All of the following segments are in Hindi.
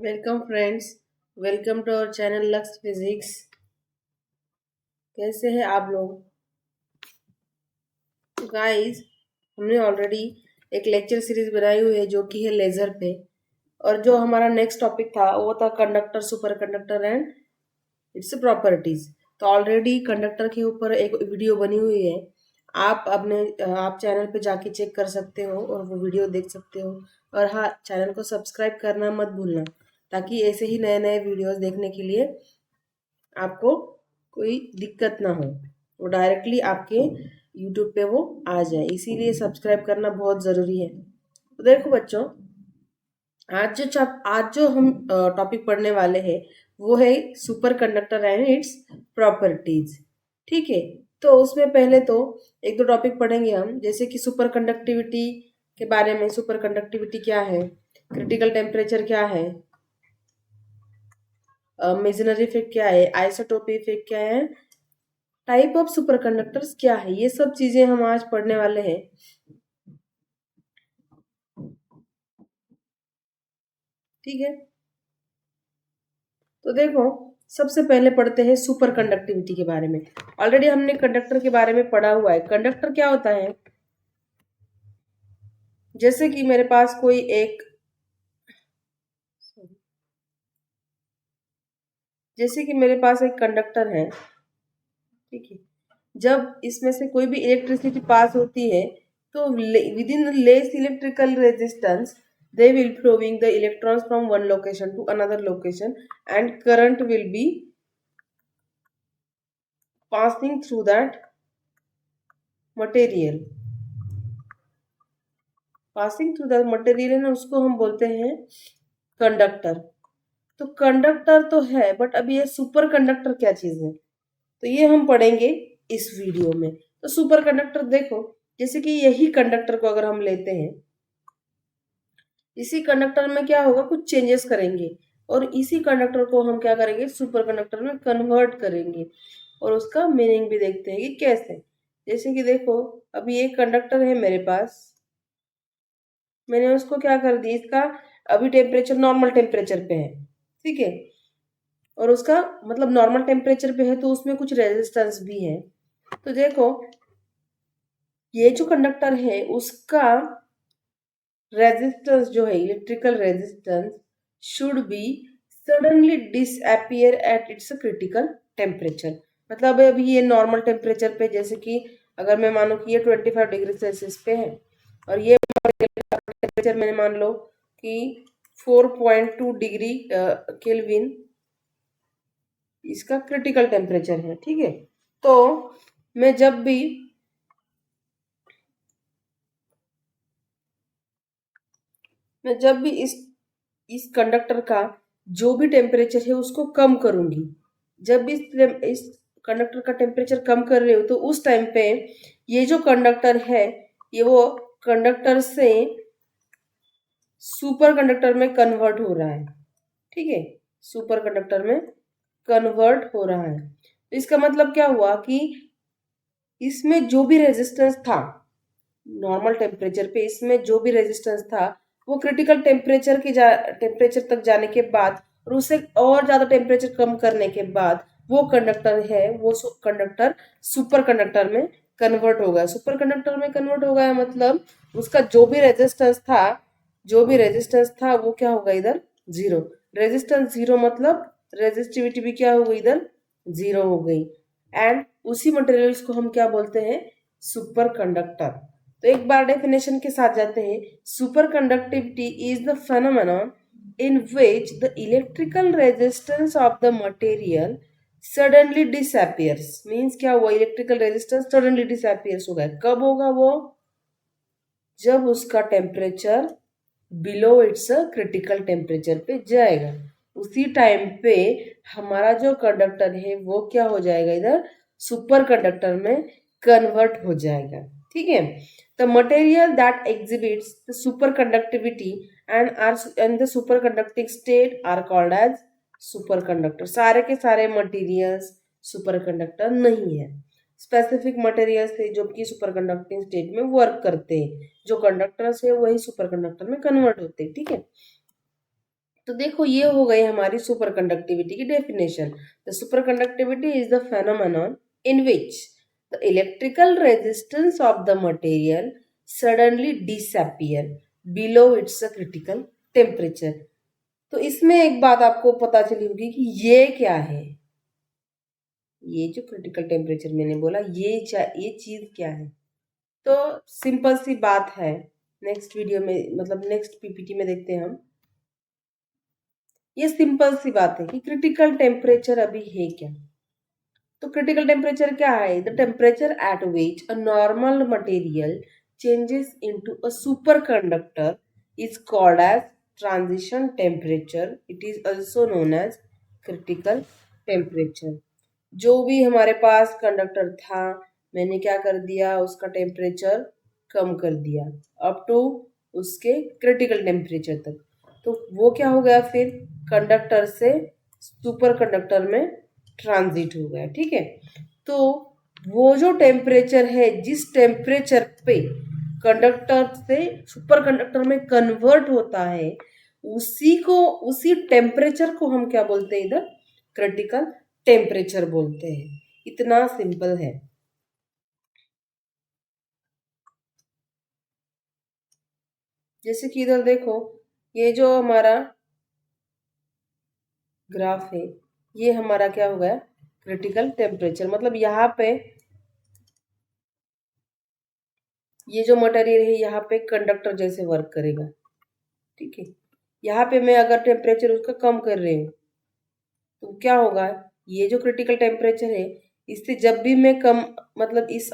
Welcome friends. Welcome to our channel lux physics. कैसे हैं आप लोग? गाइस, हमने ऑलरेडी एक लेक्चर सीरीज बनाई हुई है जो कि है लेजर पे। और जो हमारा नेक्स्ट टॉपिक था वो था conductor, super conductor and its properties. तो ऑलरेडी कंडक्टर के ऊपर एक वीडियो बनी हुई है। आप चैनल पे जाके चेक कर सकते हो और वो वीडियो देख सकते हो। और हाँ, चैनल को सब्सक्राइब करना मत भूलना, ताकि ऐसे ही नए नए वीडियोस देखने के लिए आपको कोई दिक्कत ना हो, वो डायरेक्टली आपके यूट्यूब पे वो आ जाए। इसीलिए सब्सक्राइब करना बहुत ज़रूरी है। तो देखो बच्चों, आज जो हम टॉपिक पढ़ने वाले हैं वो है super conductor and its properties. ठीक है। तो उसमें पहले तो एक दो टॉपिक पढ़ेंगे हम, जैसे कि सुपर कंडक्टिविटी के बारे में। सुपर कंडक्टिविटी क्या है, क्रिटिकल टेम्परेचर क्या है, मेजनरी इफेक्ट क्या है, आइसोटोपी इफेक्ट क्या है, टाइप ऑफ सुपर कंडक्टर्स क्या है, ये सब चीजें हम आज पढ़ने वाले हैं। ठीक है। तो देखो, सबसे पहले पढ़ते हैं सुपर कंडक्टिविटी के बारे में। ऑलरेडी हमने कंडक्टर के बारे में पढ़ा हुआ है। कंडक्टर क्या होता है? जैसे कि मेरे पास कोई एक जैसे कि मेरे पास एक कंडक्टर है। ठीक है। जब इसमें से कोई भी इलेक्ट्रिसिटी पास होती है, तो with in less electrical resistance they will flowing the electrons from one location to another location, and current will be passing through that material। Passing through the material है ना, उसको हम बोलते हैं कंडक्टर। तो कंडक्टर तो है, बट अभी ये सुपर कंडक्टर क्या चीज है, तो ये हम पढ़ेंगे इस वीडियो में। तो सुपर कंडक्टर देखो, जैसे कि यही कंडक्टर को अगर हम लेते हैं, इसी कंडक्टर में क्या होगा, कुछ चेंजेस करेंगे और इसी कंडक्टर को हम क्या करेंगे, सुपर कंडक्टर में कन्वर्ट करेंगे। और उसका मीनिंग भी देखते हैं कि कैसे। जैसे कि देखो, अभी एक कंडक्टर है मेरे पास, मैंने उसको क्या कर दिया, इसका अभी टेम्परेचर नॉर्मल टेम्परेचर पे है। ठीक है। और उसका मतलब नॉर्मल टेम्परेचर पे है तो उसमें कुछ रेजिस्टेंस भी है। तो देखो, ये जो कंडक्टर है उसका रेजिस्टेंस जो है, electrical resistance should be suddenly disappear at its critical temperature. मतलब अभी ये नॉर्मल टेम्परेचर पे, जैसे कि अगर मैं मानूं कि ये 25 डिग्री सेल्सियस पे है, और ये टेम्परेचर मैंने मान लो कि 4.2 डिग्री केल्विन इसका क्रिटिकल टेम्परेचर है। ठीक है। तो मैं जब भी मैं जब भी इस कंडक्टर का जो भी टेम्परेचर है उसको कम करूंगी। जब भी इस कंडक्टर का टेम्परेचर कम कर रही हूँ, तो उस टाइम पे ये जो कंडक्टर है, ये वो कंडक्टर से सुपर कंडक्टर में कन्वर्ट हो रहा है। ठीक है। सुपर कंडक्टर में कन्वर्ट हो रहा है। तो इसका मतलब क्या हुआ कि इसमें जो भी रेजिस्टेंस था नॉर्मल टेम्परेचर पे, इसमें जो भी रेजिस्टेंस था वो क्रिटिकल टेम्परेचर तक जाने के बाद और उससे और ज्यादा टेम्परेचर कम करने के बाद वो कंडक्टर है, वो कंडक्टर सुपर कंडक्टर में कन्वर्ट हो गया। सुपर कंडक्टर में कन्वर्ट हो गया मतलब उसका जो भी रेजिस्टेंस था वो क्या होगा, इधर जीरो। रेजिस्टेंस जीरो मतलब रेजिस्टिविटी भी क्या हो गई, इधर जीरो हो गई। एंड उसी मटेरियल्स को हम क्या बोलते हैं, सुपर कंडक्टर। तो एक बार डेफिनेशन के साथ जाते हैं। Super conductivity is the phenomenon in which the electrical resistance of the material suddenly disappears। Means क्या हुआ, इलेक्ट्रिकल रेजिस्टेंस suddenly disappears हो गया। कब होगा वो, जब उसका temperature below its critical temperature पे जाएगा। उसी टाइम पे हमारा जो कंडक्टर है वो क्या हो जाएगा, इधर सुपर कंडक्टर में कन्वर्ट हो जाएगा। ठीक है। The material that exhibits the super conductivity and the superconducting state are called as superconductor. सारे के सारे मटेरियल्स सुपर कंडक्टर नहीं है। स्पेसिफिक मटेरियल्स थे जो कि सुपर कंडक्टिंग स्टेट में वर्क करते हैं। जो कंडक्टर्स है वही सुपर कंडक्टर में कन्वर्ट होते हैं। ठीक है। तो देखो ये हो गई हमारी सुपर कंडक्टिविटी की definition. The super conductivity is the phenomenon in which the electrical resistance of the material suddenly disappear below its critical temperature. तो इसमें एक बात आपको पता चली होगी कि ये क्या है, ये जो क्रिटिकल टेम्परेचर मैंने बोला ये चीज क्या है। तो सिंपल सी बात है, नेक्स्ट वीडियो में मतलब नेक्स्ट पीपीटी में देखते हैं हम। ये सिंपल सी बात है कि क्रिटिकल टेम्परेचर अभी है क्या। तो क्रिटिकल टेम्परेचर क्या है? The temperature at which a normal material changes into a superconductor is called as transition temperature. It is also known as critical temperature. जो भी हमारे पास कंडक्टर था, मैंने क्या कर दिया, उसका टेम्परेचर कम कर दिया अप टू उसके क्रिटिकल टेम्परेचर तक। तो वो क्या हो गया, फिर कंडक्टर से सुपर कंडक्टर में ट्रांजिट हो गया। ठीक है, तो वो जो टेम्परेचर है, जिस टेम्परेचर पे कंडक्टर से सुपर कंडक्टर में कन्वर्ट होता है, उसी टेम्परेचर को हम क्या बोलते हैं इधर? क्रिटिकल टेम्परेचर बोलते हैं। इतना सिंपल है। जैसे कि इधर देखो, ये जो हमारा ग्राफ है, ये हमारा क्या हो गया? Critical temperature. मतलब यहाँ पे ये जो मटेरियल है यहाँ पे कंडक्टर जैसे वर्क करेगा। ठीक है, यहाँ पे मैं अगर टेम्परेचर उसका कम कर रही हूँ तो क्या होगा? ये जो क्रिटिकल टेम्परेचर है, इससे जब भी मैं कम मतलब इस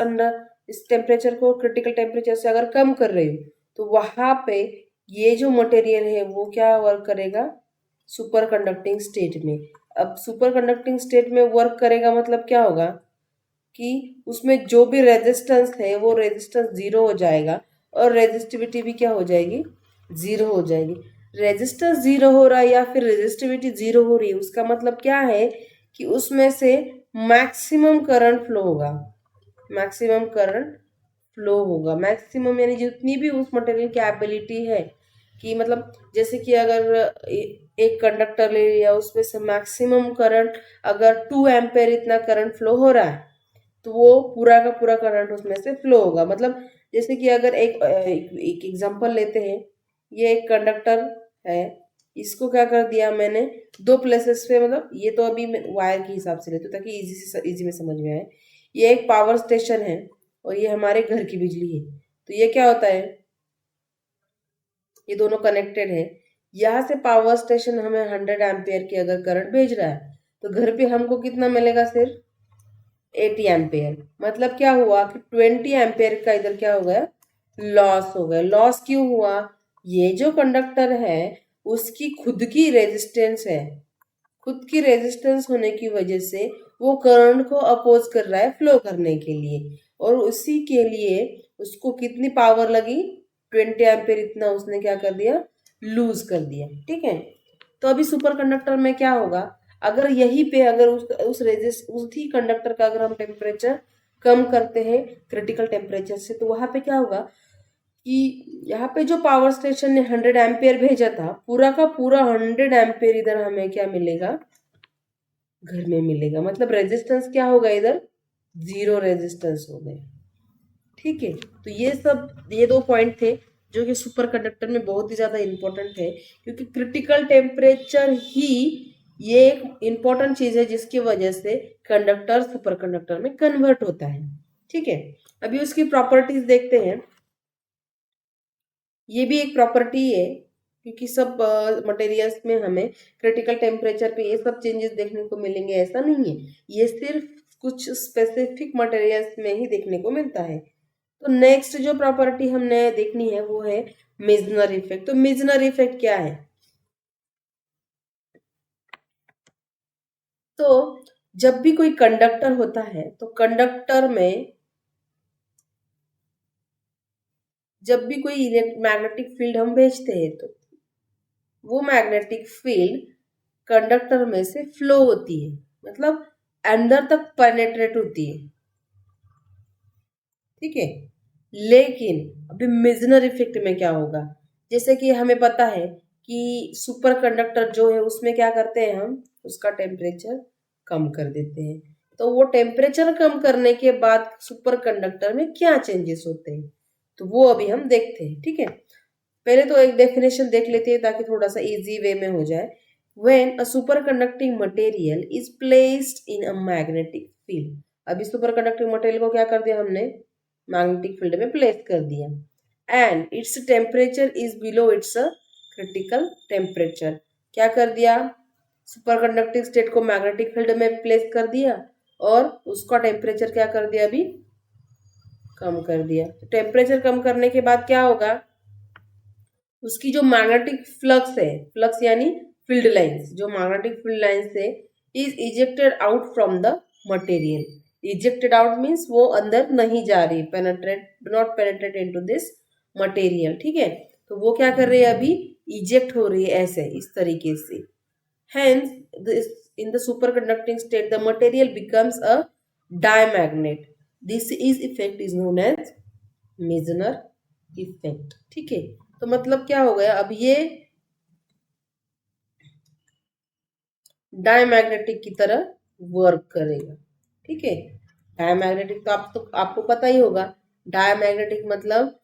टेम्परेचर को क्रिटिकल टेम्परेचर से अगर कम कर रही हूँ, तो वहां पे ये जो मटेरियल है वो क्या वर्क करेगा? सुपर कंडक्टिंग स्टेट में। अब सुपर कंडक्टिंग स्टेट में वर्क करेगा मतलब क्या होगा कि उसमें जो भी रेजिस्टेंस है वो रेजिस्टेंस जीरो हो जाएगा और रेजिस्टिविटी भी क्या हो जाएगी? जीरो हो जाएगी। रेजिस्टेंस जीरो हो रहा है या फिर रेजिस्टिविटी जीरो हो रही है, उसका मतलब क्या है कि उसमें से मैक्सिमम करंट फ्लो होगा। मैक्सिमम करंट फ्लो होगा, मैक्सिमम यानी जितनी भी उस मटेरियल की एबिलिटी है कि मतलब जैसे कि अगर एक कंडक्टर ले लिया, उसमें से मैक्सिमम करंट अगर 2 एम्पेयर इतना करंट फ्लो हो रहा है, तो वो पूरा का पूरा करंट उसमें से फ्लो होगा। मतलब जैसे कि अगर एक एग्जांपल लेते हैं, ये एक कंडक्टर है, इसको क्या कर दिया मैंने, दो प्लेसेस पे, मतलब ये तो अभी वायर के हिसाब से लेते हो ताकि इजी में समझ में आए। ये एक पावर स्टेशन है और ये हमारे घर की बिजली है। तो ये क्या होता है, ये दोनों कनेक्टेड है। यहाँ से पावर स्टेशन हमें 100 एम्पियर की अगर करंट भेज रहा है, तो घर पे हमको कितना मिलेगा? सिर्फ 80 एम्पेयर। मतलब क्या हुआ कि 20 एम्पेयर का इधर क्या हो गया? लॉस हो गया। लॉस क्यों हुआ? ये जो कंडक्टर है उसकी खुद की रेजिस्टेंस है, खुद की रेजिस्टेंस होने की वजह से वो करंट को अपोज कर रहा है फ्लो करने के लिए, और उसी के लिए उसको कितनी पावर लगी? 20 एम्पेयर इतना उसने क्या कर दिया? लूज कर दिया। ठीक है, तो अभी सुपर कंडक्टर में क्या होगा? अगर यही पे अगर उसी कंडक्टर का अगर हम टेम्परेचर कम करते हैं क्रिटिकल टेम्परेचर से, तो वहां पे क्या होगा कि यहाँ पे जो पावर स्टेशन ने 100 एम्पेयर भेजा था, पूरा का पूरा 100 एम्पेयर इधर हमें क्या मिलेगा? घर में मिलेगा। मतलब रेजिस्टेंस क्या होगा इधर? जीरो रेजिस्टेंस हो गया। ठीक है, तो ये दो पॉइंट थे जो कि सुपर कंडक्टर में बहुत ही ज्यादा इंपॉर्टेंट है, क्योंकि क्रिटिकल टेम्परेचर ही ये एक इंपॉर्टेंट चीज है जिसकी वजह से कंडक्टर सुपर कंडक्टर में कन्वर्ट होता है। ठीक है, अभी उसकी प्रॉपर्टीज देखते हैं। ये भी एक प्रॉपर्टी है, क्योंकि सब मटेरियल्स में हमें क्रिटिकल टेम्परेचर पे ये सब चेंजेस देखने को मिलेंगे ऐसा नहीं है, ये सिर्फ कुछ स्पेसिफिक मटेरियल्स में ही देखने को मिलता है। तो नेक्स्ट जो प्रॉपर्टी हमने देखनी है वो है मेजनर इफेक्ट। तो मेजनर इफेक्ट क्या है? तो जब भी कोई कंडक्टर होता है, तो कंडक्टर में जब भी कोई मैग्नेटिक फील्ड हम भेजते हैं, तो वो मैग्नेटिक फील्ड कंडक्टर में से फ्लो होती है, मतलब अंदर तक पेनेट्रेट होती है। ठीक है, लेकिन अभी मेजनर इफेक्ट में क्या होगा? जैसे कि हमें पता है कि सुपर कंडक्टर जो है उसमें क्या करते हैं हम, उसका टेम्परेचर कम कर देते हैं। तो वो टेम्परेचर कम करने के बाद सुपर कंडक्टर में क्या चेंजेस होते हैं, तो वो अभी हम देखते हैं। ठीक है, पहले तो एक डेफिनेशन देख लेते हैं ताकि थोड़ा सा इजी वे में हो जाए। When a superconducting material is placed in a magnetic field, अभी सुपरकंडक्टिंग मटेरियल को क्या कर दिया हमने, मैग्नेटिक फील्ड में प्लेस कर दिया, and its temperature is below its critical temperature, क्या कर दिया, सुपरकंडक्टिंग स्टेट को मैग्नेटिक फील्ड में प्लेस कर दिया और उसका टेम्परेचर क्या कर दिया, अभी कम कर दिया। तो टेम्परेचर कम करने के बाद क्या होगा, उसकी जो मैग्नेटिक फ्लक्स है, फ्लक्स यानी फील्ड लाइंस, जो मैग्नेटिक फील्ड लाइंस है, is ejected out from the material. Ejected out means वो अंदर नहीं जा रही, penetrate, do not penetrate into this material. ठीक है, तो वो क्या कर रही है, अभी इजेक्ट हो रही है ऐसे, इस तरीके से। Hence, this, in the superconducting state, the material becomes a diamagnet. This is effect is known as Meissner effect. ठीक है, तो मतलब क्या हो गया, अब ये डायमैग्नेटिक की तरह वर्क करेगा। ठीक है, डायमैग्नेटिक तो आपको पता ही होगा, डायमैग्नेटिक मतलब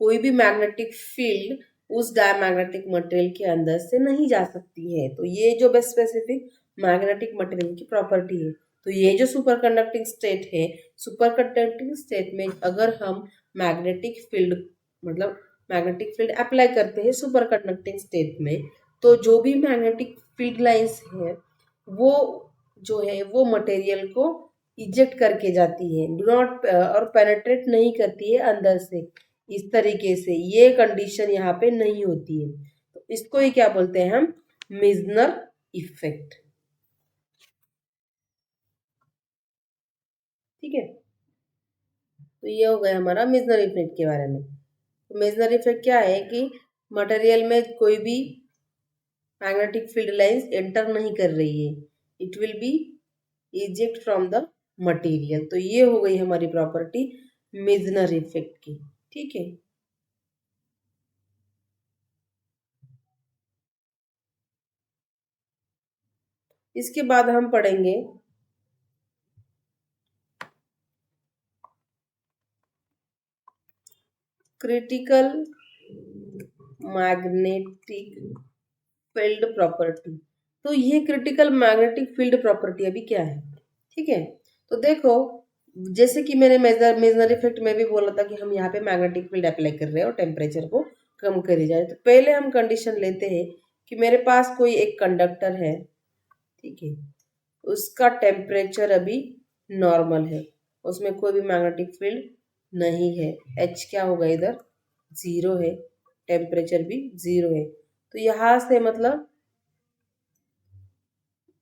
कोई भी मैग्नेटिक फील्ड उस डायमैग्नेटिक मटेरियल के अंदर से नहीं जा सकती है। तो ये जो स्पेसिफिक मैग्नेटिक मटेरियल की प्रॉपर्टी है। तो ये जो सुपर कंडक्टिंग स्टेट है, सुपर कंडक्टिंग स्टेट में अगर हम मैग्नेटिक फील्ड मतलब मैग्नेटिक फील्ड अप्लाई करते हैं सुपर कंडक्टिंग स्टेट में, तो जो भी मैग्नेटिक फील्ड लाइंस है वो जो है वो मटेरियल को इजेक्ट करके जाती है, डू नॉट और पेनेट्रेट नहीं करती है अंदर से। इस तरीके से ये कंडीशन यहाँ पे नहीं होती है, तो इसको ही क्या बोलते हैं हम, मेजनर इफेक्ट। ठीक है, तो ये हो गया हमारा मेजनर इफेक्ट के बारे में। तो मेजनर इफेक्ट क्या है कि मटेरियल में कोई भी मैग्नेटिक फील्ड लाइंस एंटर नहीं कर रही है, it will be eject from the material. तो ये हो गई हमारी प्रॉपर्टी मेजनर इफेक्ट की। ठीक है, इसके बाद हम पढ़ेंगे क्रिटिकल मैग्नेटिक फील्ड प्रॉपर्टी। तो ये क्रिटिकल मैग्नेटिक फील्ड प्रॉपर्टी अभी क्या है। ठीक है, तो देखो, जैसे कि मैंने मेजनर इफेक्ट में भी बोला था कि हम यहाँ पे मैग्नेटिक फील्ड अप्लाई कर रहे हैं और टेम्परेचर को कम करी जाए। तो पहले हम कंडीशन लेते हैं कि मेरे पास कोई एक कंडक्टर है। ठीक है, उसका टेम्परेचर अभी नॉर्मल है, उसमें कोई भी मैग्नेटिक फील्ड नहीं है, एच क्या होगा इधर, जीरो है, टेम्परेचर भी जीरो है। तो यहाँ से मतलब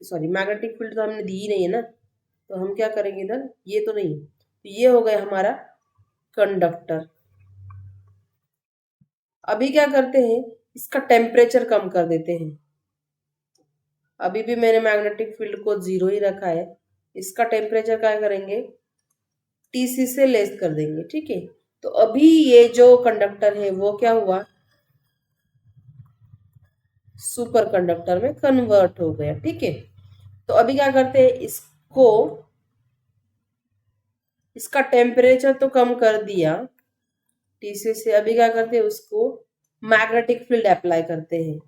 सॉरी मैग्नेटिक फील्ड तो हमने दी ही नहीं है ना, तो हम क्या करेंगे इधर, ये तो नहीं, तो ये हो गया हमारा कंडक्टर। अभी क्या करते हैं, इसका टेम्परेचर कम कर देते हैं। अभी भी मैंने मैग्नेटिक फील्ड को जीरो ही रखा है, इसका टेम्परेचर क्या करेंगे, टीसी से लेस कर देंगे। ठीक है, तो अभी ये जो कंडक्टर है वो क्या हुआ, सुपर कंडक्टर में कन्वर्ट हो गया। ठीक है, तो अभी क्या करते हैं, इसको इसका टेम्परेचर तो कम कर दिया टीसी से, अभी क्या करते हैं, उसको मैग्नेटिक फील्ड अप्लाई करते हैं,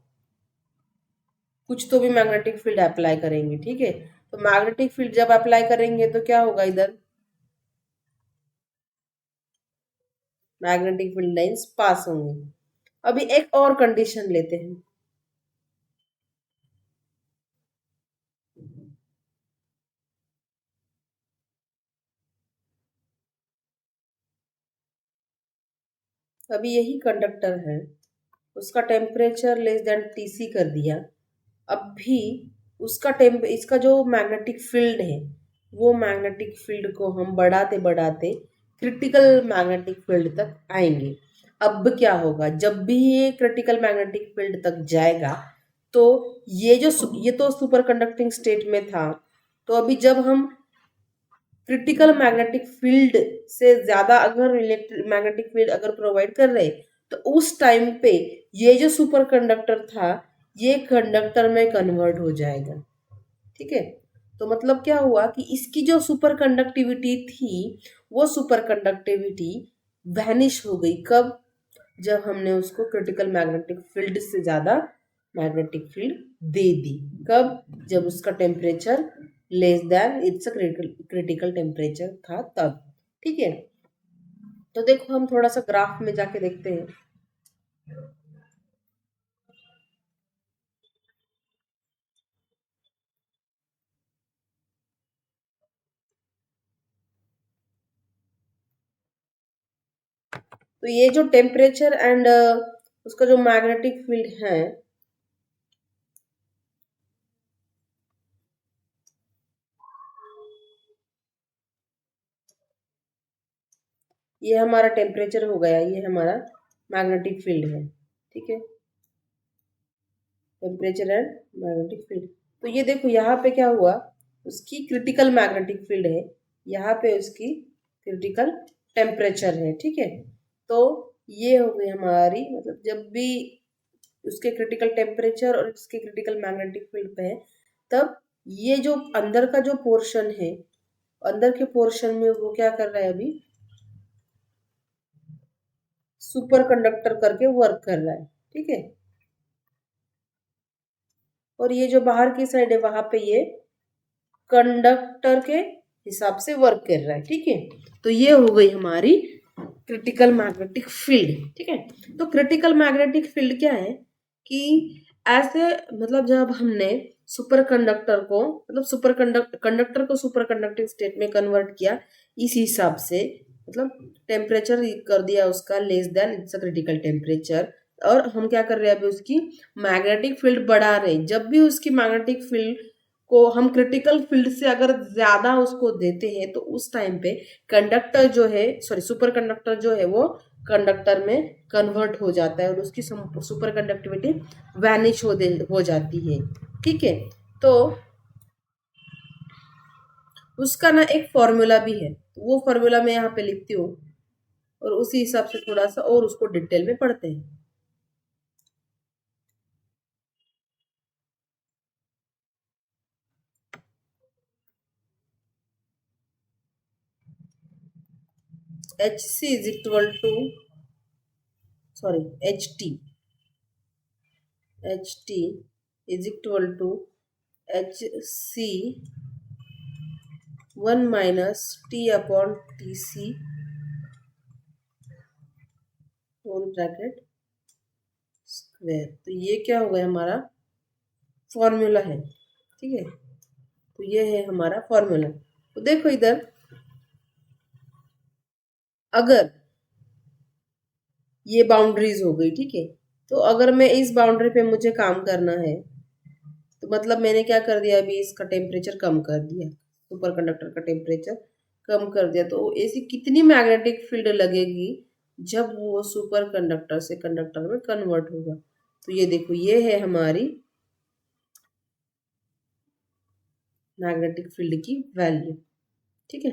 कुछ तो भी मैग्नेटिक फील्ड अप्लाई करेंगे। ठीक है, तो मैग्नेटिक फील्ड जब अप्लाई करेंगे तो क्या होगा, इधर मैग्नेटिक फील्ड लाइंस पास होंगे। अभी एक और कंडीशन लेते हैं, अभी यही कंडक्टर है, उसका टेम्परेचर लेस देन टीसी कर दिया। अब भी उसका इसका जो मैग्नेटिक फील्ड है वो मैग्नेटिक फील्ड को हम बढ़ाते बढ़ाते क्रिटिकल मैग्नेटिक फील्ड तक आएंगे। अब क्या होगा, जब भी ये क्रिटिकल मैग्नेटिक फील्ड तक जाएगा तो ये तो सुपर कंडक्टिंग स्टेट में था, तो अभी जब हम क्रिटिकल मैग्नेटिक फील्ड से ज्यादा अगर मैग्नेटिक फील्ड अगर प्रोवाइड कर रहे तो उस टाइम पे ये जो सुपर कंडक्टर था ये कंडक्टर में कन्वर्ट हो जाएगा। ठीक है, तो मतलब क्या हुआ कि इसकी जो सुपर कंडक्टिविटी थी वो सुपर कंडक्टिविटी वैनिश हो गई। कब? जब हमने उसको क्रिटिकल मैग्नेटिक फील्ड से ज्यादा मैग्नेटिक फील्ड दे दी। कब? जब उसका temperature less than it's critical temperature था तब। ठीक है, तो देखो हम थोड़ा सा ग्राफ में जाके देखते हैं। तो ये जो टेम्परेचर एंड उसका जो मैग्नेटिक फील्ड है, ये हमारा टेम्परेचर हो गया, ये हमारा मैग्नेटिक फील्ड है। ठीक है, टेम्परेचर एंड मैग्नेटिक फील्ड। तो ये देखो यहाँ पे क्या हुआ, उसकी क्रिटिकल मैग्नेटिक फील्ड है, यहाँ पे उसकी क्रिटिकल टेम्परेचर है। ठीक है, तो ये हो गई हमारी, मतलब जब भी उसके क्रिटिकल टेम्परेचर और इसके क्रिटिकल मैग्नेटिक फील्ड पे है, तब ये जो अंदर का जो पोर्शन है, अंदर के पोर्शन में वो क्या कर रहा है, अभी सुपर कंडक्टर करके वर्क कर रहा है। ठीक है, और ये जो बाहर की साइड है वहां पे ये कंडक्टर के हिसाब से वर्क कर रहा है। ठीक है, तो ये हो गई हमारी क्रिटिकल मैग्नेटिक फील्ड। ठीक है, तो क्रिटिकल मैग्नेटिक फील्ड क्या है कि ऐसे, मतलब जब हमने सुपर कंडक्टर को, मतलब कंडक्टर को सुपर कंडक्टिंग स्टेट में कन्वर्ट किया, इस हिसाब से मतलब टेम्परेचर कर दिया उसका less than it's critical temperature, और हम क्या कर रहे हैं, अभी उसकी मैग्नेटिक फील्ड बढ़ा रहे हैं। जब भी उसकी मैग्नेटिक फील्ड को हम क्रिटिकल फील्ड से अगर ज्यादा उसको देते हैं, तो उस टाइम पे कंडक्टर जो है, सॉरी सुपर कंडक्टर जो है वो कंडक्टर में कन्वर्ट हो जाता है और उसकी सुपर कंडक्टिविटी वैनिश हो जाती है। ठीक है, तो उसका ना एक फॉर्मूला भी है, वो फॉर्मूला मैं यहाँ पे लिखती हूँ और उसी हिसाब से थोड़ा सा और उसको डिटेल में पढ़ते हैं। H C is equal to, sorry, H T, H T is equal to H C 1 - T/Tc whole bracket square. तो ये क्या हो गया, हमारा फॉर्मूला है। ठीक है, तो ये है हमारा फॉर्मूला। तो देखो इधर, अगर ये बाउंड्रीज हो गई, ठीक है, तो अगर मैं इस बाउंड्री पे मुझे काम करना है, तो मतलब मैंने क्या कर दिया, अभी इसका टेम्परेचर कम कर दिया, सुपर कंडक्टर का टेम्परेचर कम कर दिया, तो ऐसी कितनी मैग्नेटिक फील्ड लगेगी जब वो सुपर कंडक्टर से कंडक्टर में कन्वर्ट होगा। तो ये देखो, ये है हमारी मैग्नेटिक फील्ड की वैल्यू। ठीक है,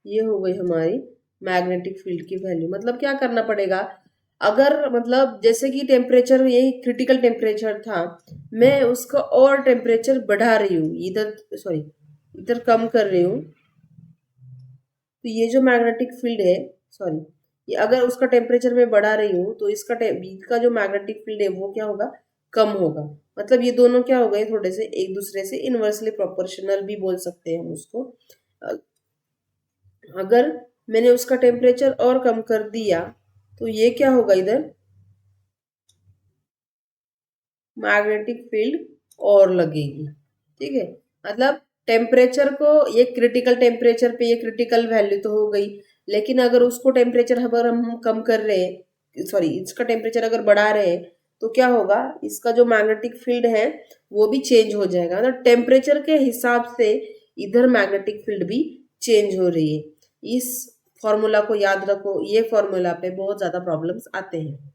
ये हो गई हमारी मैग्नेटिक फील्ड की वैल्यू। मतलब क्या करना पड़ेगा, अगर मतलब जैसे कि टेम्परेचर यही क्रिटिकल टेम्परेचर था, मैं उसका और टेम्परेचर बढ़ा रही हूँ इधर, सॉरी इधर कम कर रही हूँ, तो ये जो मैग्नेटिक फील्ड है, सॉरी, ये अगर उसका टेम्परेचर मैं बढ़ा रही हूँ तो इसका जो मैग्नेटिक फील्ड है वो क्या होगा, कम होगा। मतलब ये दोनों क्या हो गए, थोड़े से एक दूसरे से इनवर्सली प्रोपोर्शनल भी बोल सकते हैं हम उसको। अगर मैंने उसका टेम्परेचर और कम कर दिया, तो ये क्या होगा, इधर मैग्नेटिक फील्ड और लगेगी। ठीक है, मतलब टेम्परेचर को, ये क्रिटिकल टेम्परेचर पे ये क्रिटिकल वैल्यू तो हो गई, लेकिन अगर उसको टेम्परेचर अगर हम कम कर रहे हैं, सॉरी इसका टेम्परेचर अगर बढ़ा रहे हैं, तो क्या होगा, इसका जो मैग्नेटिक फील्ड है वो भी चेंज हो जाएगा। मतलब टेम्परेचर के हिसाब से इधर मैग्नेटिक फील्ड भी चेंज हो रही है। इस फॉर्मूला को याद रखो, ये फॉर्मूला पे बहुत ज्यादा प्रॉब्लम्स आते हैं।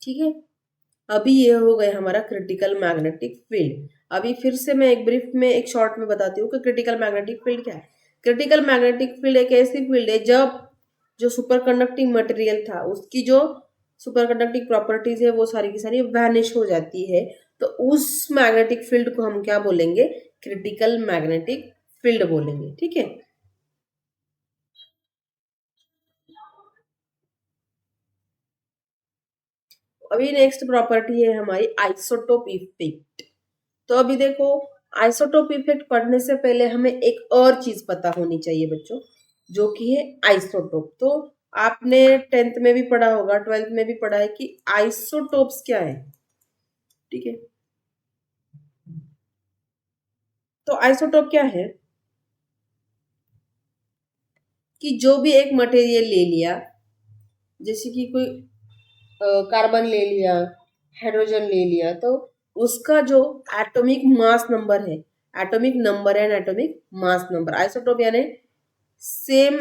ठीक है, अभी ये हो गया हमारा क्रिटिकल मैग्नेटिक फील्ड। अभी फिर से मैं एक ब्रीफ में एक शॉर्ट में बताती हूँ कि क्रिटिकल मैग्नेटिक फील्ड क्या है। क्रिटिकल मैग्नेटिक फील्ड एक ऐसी फील्ड है जब जो सुपर कंडक्टिंग मटेरियल था उसकी जो सुपर कंडक्टिंग प्रॉपर्टीज है वो सारी की सारी वैनिश हो जाती है, तो उस मैग्नेटिक फील्ड को हम क्या बोलेंगे, क्रिटिकल मैग्नेटिक फील्ड बोलेंगे। ठीक है। अभी नेक्स्ट प्रॉपर्टी है हमारी आइसोटोप इफेक्ट। तो अभी देखो, आइसोटोप इफेक्ट पढ़ने से पहले हमें एक और चीज पता होनी चाहिए बच्चों, जो कि है आइसोटोप। तो आपने 10th में भी पढ़ा होगा, 12th में भी पढ़ा है कि आइसोटोप्स क्या है। ठीक है। तो आइसोटोप क्या है कि जो भी एक मटेरियल ले लिया, जैसे कि कोई कार्बन ले लिया, हाइड्रोजन ले लिया, तो उसका जो एटॉमिक मास नंबर है, atomic number and atomic mass number, isotope यानी same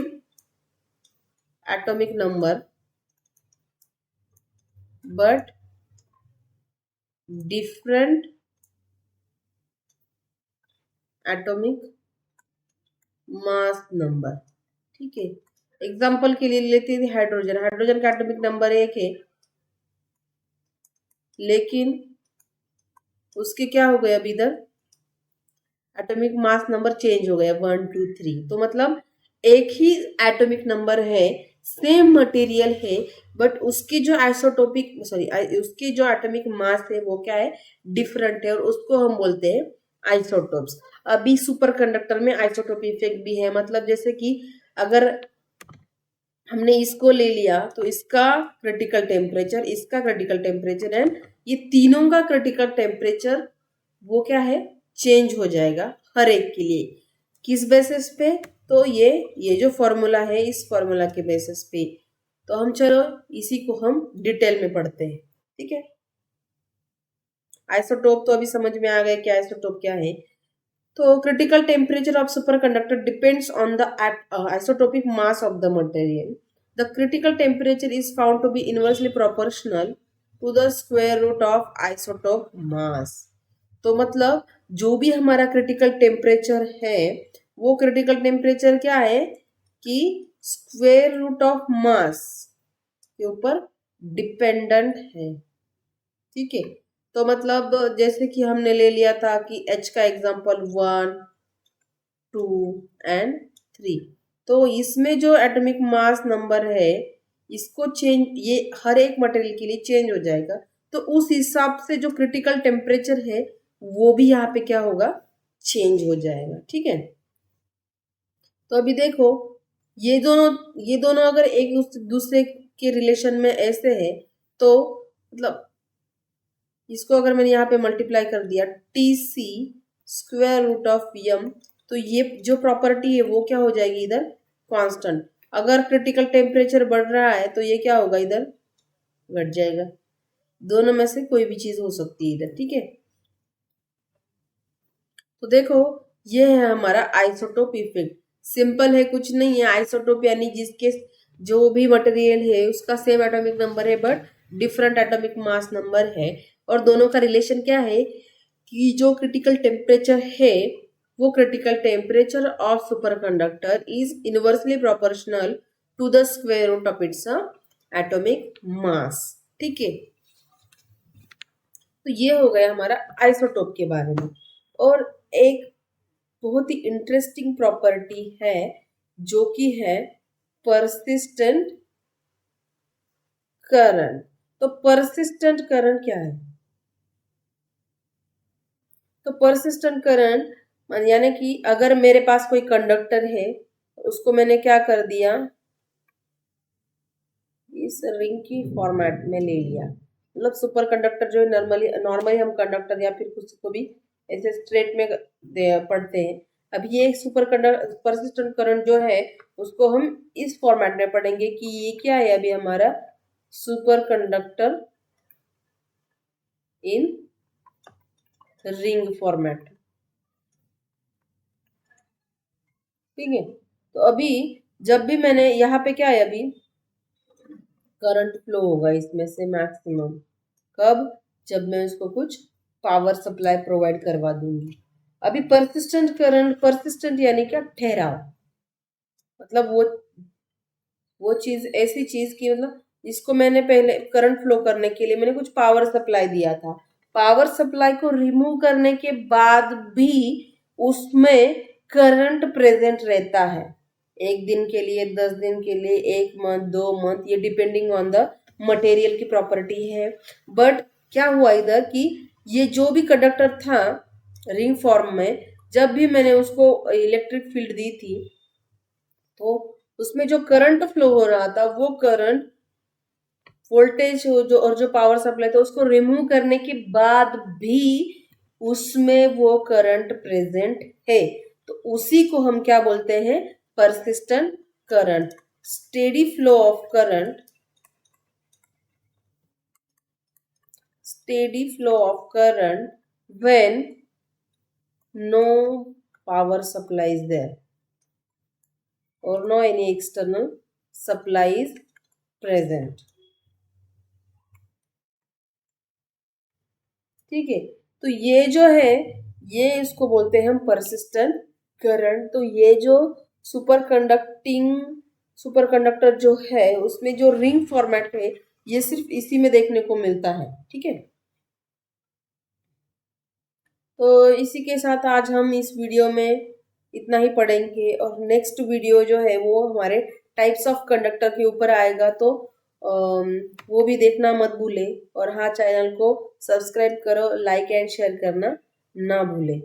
atomic number but different atomic mass number. ठीक है। एग्जाम्पल के लिए लेते हैं हाइड्रोजन। हाइड्रोजन का एटॉमिक नंबर 1 है, लेकिन उसके क्या हो गया, अभी इधर एटॉमिक मास नंबर चेंज हो गया 1 2 3। तो मतलब एक ही एटॉमिक नंबर है, सेम मटेरियल है, बट उसकी जो आइसोटोपिक सॉरी उसकी जो एटॉमिक मास है वो क्या है, डिफरेंट है, और उसको हम बोलते हैं आइसोटोप्स। अभी सुपर कंडक्टर में आइसोटोप इफेक्ट भी है। मतलब जैसे कि अगर हमने इसको ले लिया तो इसका क्रिटिकल टेम्परेचर, इसका क्रिटिकल टेम्परेचर एंड ये तीनों का क्रिटिकल टेम्परेचर वो क्या है, चेंज हो जाएगा हर एक के लिए। किस बेसिस पे, तो ये जो फॉर्मूला है इस फॉर्मूला के बेसिस पे। तो हम चलो इसी को हम डिटेल में पढ़ते हैं। ठीक है। आइसोटोप तो अभी समझ में आ गया कि आइसोटोप क्या है। तो critical temperature of superconductor depends on the isotopic mass of the material. The critical temperature is found to be inversely proportional to the square root of isotope mass. तो मतलब जो भी हमारा क्रिटिकल टेम्परेचर है वो क्रिटिकल टेम्परेचर क्या है कि स्क्वेयर रूट ऑफ मास के ऊपर डिपेंडेंट है। ठीक है। तो मतलब जैसे कि हमने ले लिया था कि H का एग्जांपल 1 2 एंड 3, तो इसमें जो एटॉमिक मास नंबर है इसको चेंज, ये हर एक मटेरियल के लिए चेंज हो जाएगा। तो उस हिसाब से जो क्रिटिकल टेम्परेचर है वो भी यहाँ पे क्या होगा, चेंज हो जाएगा। ठीक है। तो अभी देखो, ये दोनों अगर एक दूसरे के रिलेशन में ऐसे है, तो मतलब इसको अगर मैंने यहाँ पे मल्टीप्लाई कर दिया TC स्क्वायर रूट ऑफ यम, तो ये जो प्रॉपर्टी है वो क्या हो जाएगी इधर, कांस्टेंट। अगर क्रिटिकल टेम्परेचर बढ़ रहा है तो ये क्या होगा, इधर घट जाएगा। दोनों में से कोई भी चीज हो सकती है इधर। ठीक है। तो देखो, ये है हमारा आइसोटोप इफेक्ट। सिंपल है, कुछ नहीं है। आइसोटोप यानी जिसके जो भी मटेरियल है उसका सेम एटॉमिक नंबर है but different atomic mass number है, और दोनों का रिलेशन क्या है कि जो क्रिटिकल टेम्परेचर है वो critical temperature of superconductor is inversely proportional to the square root of its atomic mass. ठीक है। तो ये हो गया हमारा आइसोटोप के बारे में। और एक बहुत ही इंटरेस्टिंग प्रॉपर्टी है जो कि है परसिस्टेंट करंट। तो परसिस्टेंट करंट क्या है, तो परसिस्टेंट करंट यानी कि अगर मेरे पास कोई कंडक्टर है, उसको मैंने क्या कर दिया, इस रिंग की फॉर्मेट में ले लिया। मतलब सुपर कंडक्टर जो है नॉर्मली नॉर्मली हम कंडक्टर या फिर कुछ को भी ऐसे स्ट्रेट में पढ़ते हैं। अब ये सुपर कंडक्टर परसिस्टेंट करंट जो है उसको हम इस फॉर्मेट में पढ़ेंगे कि ये क्या है, अभी हमारा super conductor in ring format. ठीक है। तो अभी जब भी मैंने यहाँ पे क्या है, अभी करंट फ्लो होगा इसमें से मैक्सिमम कब, जब मैं उसको कुछ पावर सप्लाई प्रोवाइड करवा दूंगी। अभी परसिस्टेंट करंट, परसिस्टेंट यानी क्या, ठहराव, मतलब वो चीज, ऐसी चीज की, मतलब इसको मैंने पहले करंट फ्लो करने के लिए मैंने कुछ पावर सप्लाई दिया था, पावर सप्लाई को रिमूव करने के बाद भी उसमें करंट प्रेजेंट रहता है, 1 दिन के लिए, 10 दिन के लिए, 1 मंथ, 2 मंथ, ये डिपेंडिंग ऑन द मटेरियल की प्रॉपर्टी है। बट क्या हुआ इधर कि ये जो भी कंडक्टर था रिंग फॉर्म में, जब भी मैंने उसको इलेक्ट्रिक फील्ड दी थी तो उसमें जो करंट फ्लो हो रहा था, वो करंट वोल्टेज जो और जो पावर सप्लाई था उसको रिमूव करने के बाद भी उसमें वो करंट प्रेजेंट है, तो उसी को हम क्या बोलते हैं, persistent current. Steady flow of current, steady flow of current when no power supply is there or no any external supply is present। ठीक है, तो ये जो है, ये इसको बोलते हैं हम परसिस्टेंट करंट। तो ये जो सुपर कंडक्टर जो है उसमें जो रिंग फॉर्मेट है, ये सिर्फ इसी में देखने को मिलता है। ठीक है, तो इसी के साथ आज हम इस वीडियो में इतना ही पढ़ेंगे, और नेक्स्ट वीडियो जो है वो हमारे टाइप्स ऑफ कंडक्टर के ऊपर आएगा, तो वो भी देखना मत भूले। और हाँ, चैनल को सब्सक्राइब करो, लाइक एंड शेयर करना ना भूले।